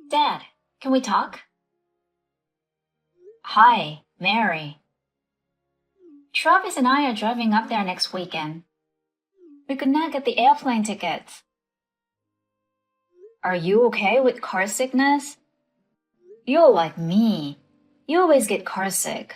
Dad, can we talk? Hi, Mary. Travis and I are driving up there next weekend. We could not get the airplane tickets. Are you okay with car sickness? You're like me. You always get car sick.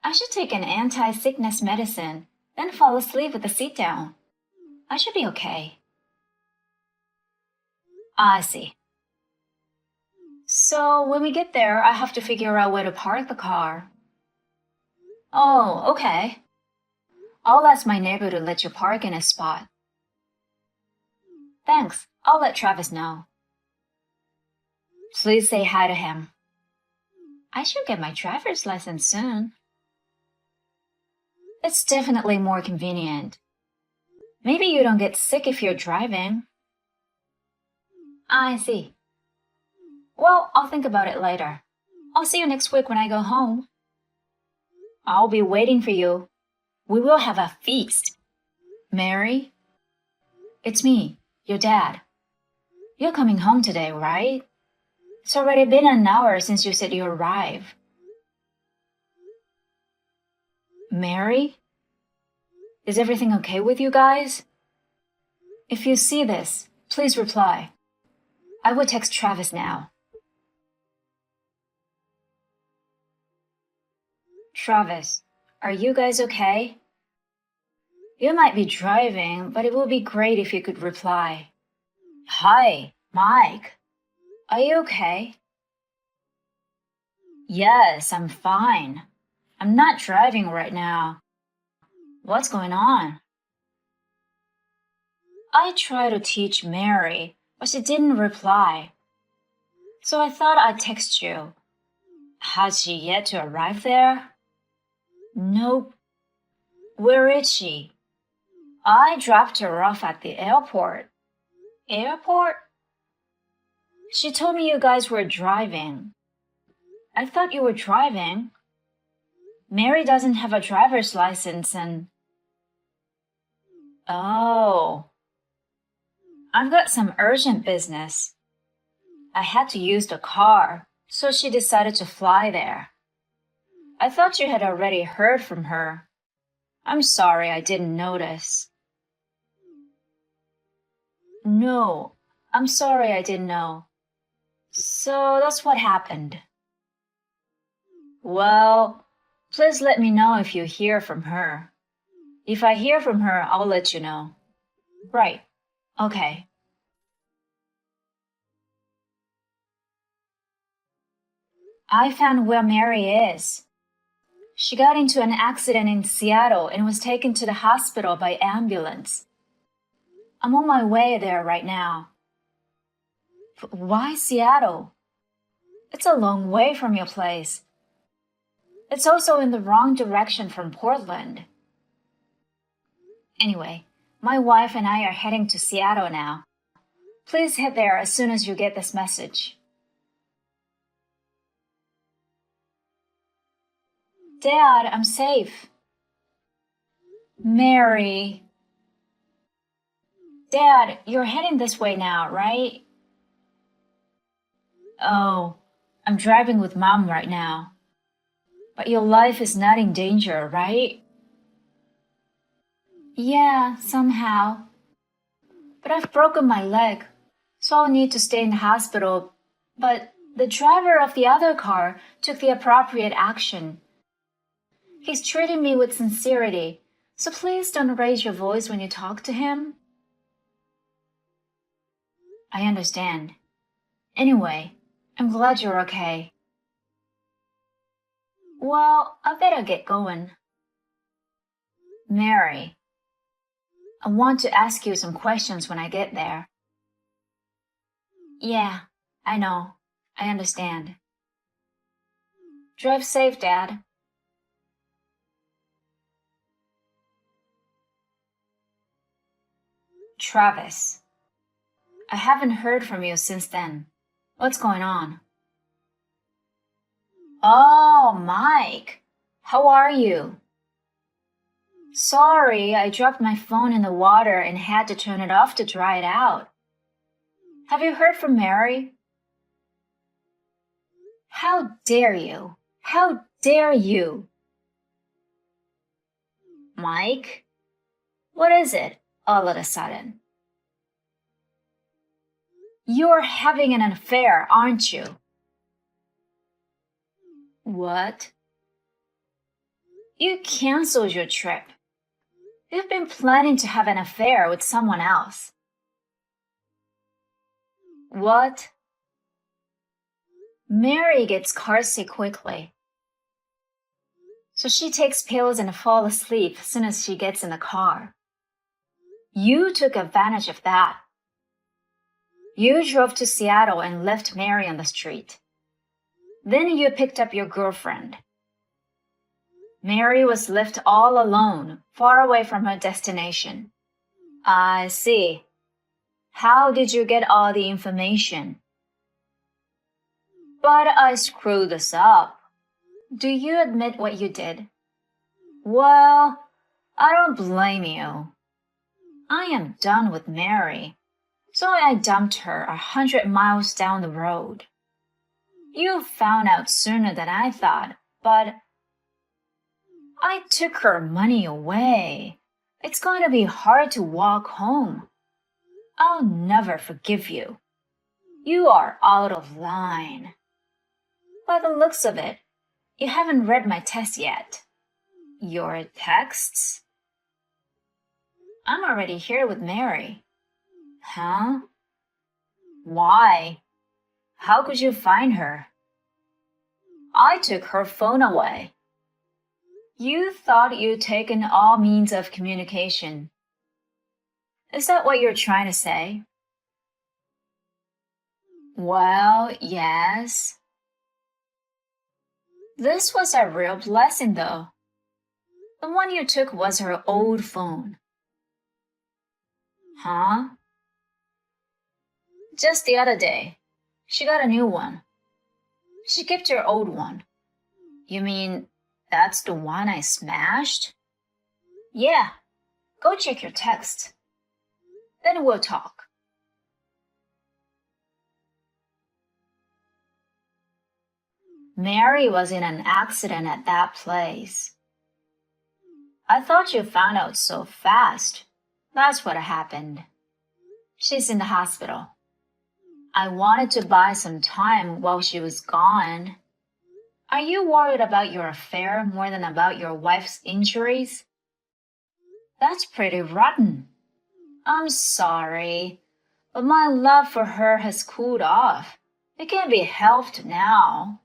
I should take an anti-sickness medicine, then fall asleep with the seat down. I should be okay. I see. So when we get there, I have to figure out where to park the car. Oh, okay. I'll ask my neighbor to let you park in his spot. Thanks. I'll let Travis know. Please say hi to him. I should get my driver's license soon. It's definitely more convenient. Maybe you don't get sick if you're driving. I see. Well, I'll think about it later. I'll see you next week when I go home. I'll be waiting for you. We will have a feast. Mary? It's me, your dad. You're coming home today, right? It's already been an hour since you said you arrived. Mary? Is everything okay with you guys? If you see this, please reply. I will text Travis now. Travis, are you guys okay? You might be driving, but it would be great if you could reply. Hi, Mike. Are you okay? Yes, I'm fine. I'm not driving right now. What's going on? I tried to teach Mary, but she didn't reply. So I thought I'd text you. Has she yet to arrive there? Nope. Where is she? I dropped her off at the airport. Airport? She told me you guys were driving. I thought you were driving. Mary doesn't have a driver's license and... Oh. I've got some urgent business. I had to use the car, so she decided to fly there. I thought you had already heard from her. I'm sorry I didn't notice. No, I'm sorry I didn't know. So that's what happened. Well, please let me know if you hear from her. If I hear from her, I'll let you know. Right. Okay. I found where Mary is. She got into an accident in Seattle and was taken to the hospital by ambulance. I'm on my way there right now. Why Seattle? It's a long way from your place. It's also in the wrong direction from Portland. Anyway, my wife and I are heading to Seattle now. Please head there as soon as you get this message. Dad, I'm safe. Mary. Dad, you're heading this way now, right? Oh, I'm driving with Mom right now. But your life is not in danger, right? Yeah, somehow. But I've broken my leg, so I'll need to stay in the hospital. But the driver of the other car took the appropriate action. He's treating me with sincerity, so please don't raise your voice when you talk to him. I understand. Anyway, I'm glad you're okay. Well, I better get going. Mary, I want to ask you some questions when I get there. Yeah, I know. I understand. Drive safe, Dad. Travis, I haven't heard from you since then. What's going on? Oh, Mike. How are you? Sorry, I dropped my phone in the water and had to turn it off to dry it out. Have you heard from Mary? How dare you? How dare you? Mike? What is it, all of a sudden? You're having an affair, aren't you? What? You canceled your trip. You've been planning to have an affair with someone else. What? Mary gets carsick quickly. So she takes pills and falls asleep as soon as she gets in the car. You took advantage of that. You drove to Seattle and left Mary on the street. Then you picked up your girlfriend. Mary was left all alone, far away from her destination. I see. How did you get all the information? But I screwed this up. Do you admit what you did? Well, I don't blame you. I am done with Mary, so I dumped her 100 miles down the road. You found out sooner than I thought, but I took her money away. It's going to be hard to walk home. I'll never forgive you. You are out of line. By the looks of it, you haven't read my test yet. Your texts? I'm already here with Mary. Huh? Why? How could you find her? I took her phone away. You thought you'd taken all means of communication. Is that what you're trying to say? Well, yes. This was a real blessing, though. The one you took was her old phone. Huh? Just the other day, she got a new one. She kept your old one. You mean that's the one I smashed? Yeah. Go check your text. Then we'll talk. Mary was in an accident at that place. I thought you found out so fast. That's what happened. She's in the hospital. I wanted to buy some time while she was gone. Are you worried about your affair more than about your wife's injuries? That's pretty rotten. I'm sorry, but my love for her has cooled off. It can be helped now.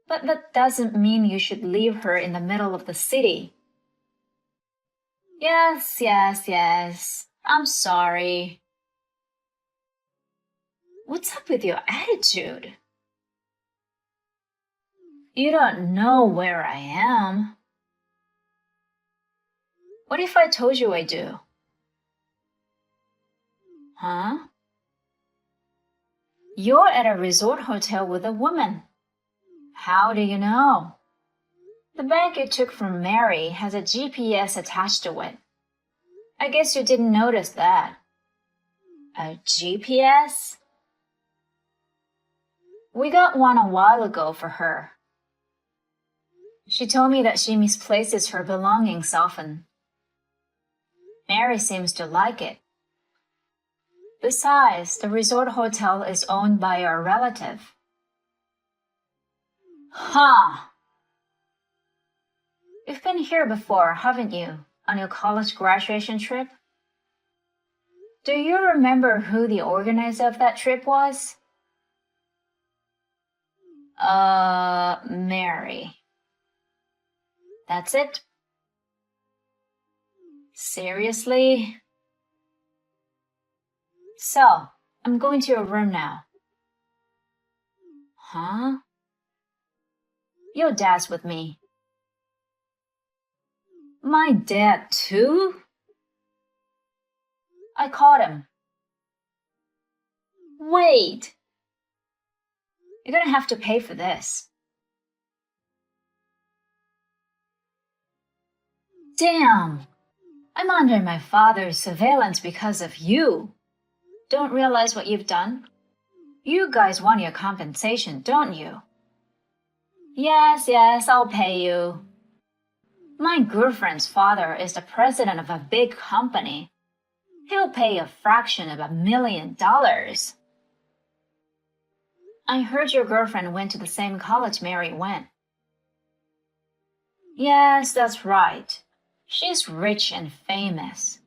But that doesn't mean you should leave her in the middle of the city. Yes. I'm sorry. What's up with your attitude? You don't know where I am. What if I told you I do? Huh? You're at a resort hotel with a woman. How do you know? The bag you took from Mary has a GPS attached to it. I guess you didn't notice that. A GPS? We got one a while ago for her. She told me that she misplaces her belongings often. Mary seems to like it. Besides, the resort hotel is owned by our relative. Huh! You've been here before, haven't you, on your college graduation trip? Do you remember who the organizer of that trip was? Mary. That's it? Seriously? So, I'm going to your room now. Huh? Your dad's with me. My dad too? I caught him. Wait! You're gonna have to pay for this. Damn! I'm under my father's surveillance because of you. Don't realize what you've done? You guys want your compensation, don't you? Yes, I'll pay you. My girlfriend's father is the president of a big company. He'll pay a fraction of $1 million. I heard your girlfriend went to the same college Mary went. Yes, that's right. She's rich and famous.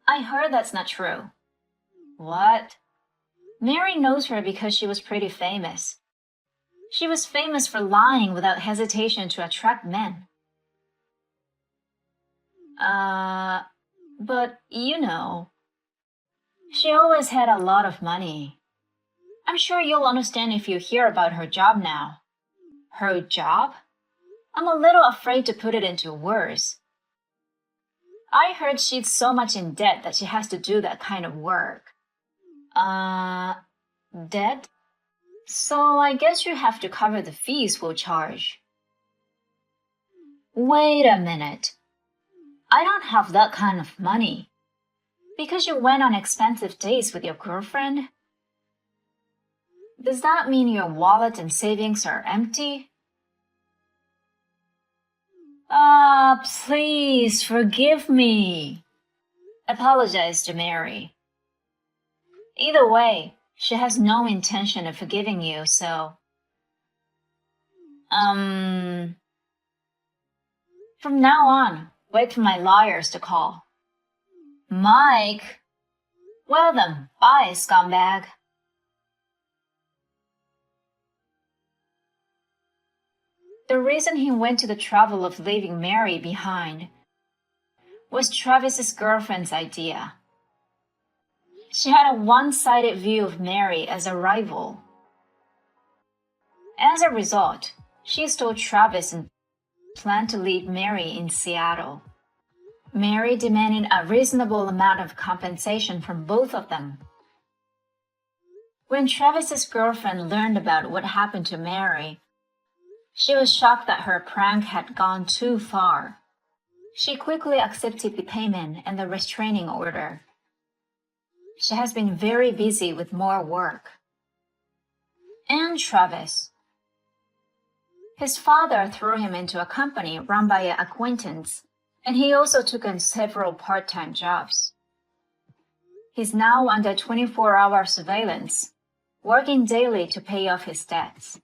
I heard that's not true. What? Mary knows her because she was pretty famous. She was famous for lying without hesitation to attract men. But you know, she always had a lot of money. I'm sure you'll understand if you hear about her job now. Her job? I'm a little afraid to put it into words. I heard she's so much in debt that she has to do that kind of work. Debt? So I guess you have to cover the fees we'll charge. Wait a minute. I don't have that kind of money. Because you went on expensive dates with your girlfriend? Does that mean your wallet and savings are empty? Please forgive me. Apologize to Mary. Either way, she has no intention of forgiving you, so. From now on, wait for my lawyers to call. Mike? Well then, bye, scumbag. The reason he went to the trouble of leaving Mary behind was Travis's girlfriend's idea. She had a one-sided view of Mary as a rival. As a result, she stole Travis and planned to leave Mary in Seattle. Mary demanded a reasonable amount of compensation from both of them. When Travis's girlfriend learned about what happened to Mary, she was shocked that her prank had gone too far. She quickly accepted the payment and the restraining order. She has been very busy with more work. And Travis. His father threw him into a company run by an acquaintance, and he also took on several part-time jobs. He's now under 24-hour surveillance, working daily to pay off his debts.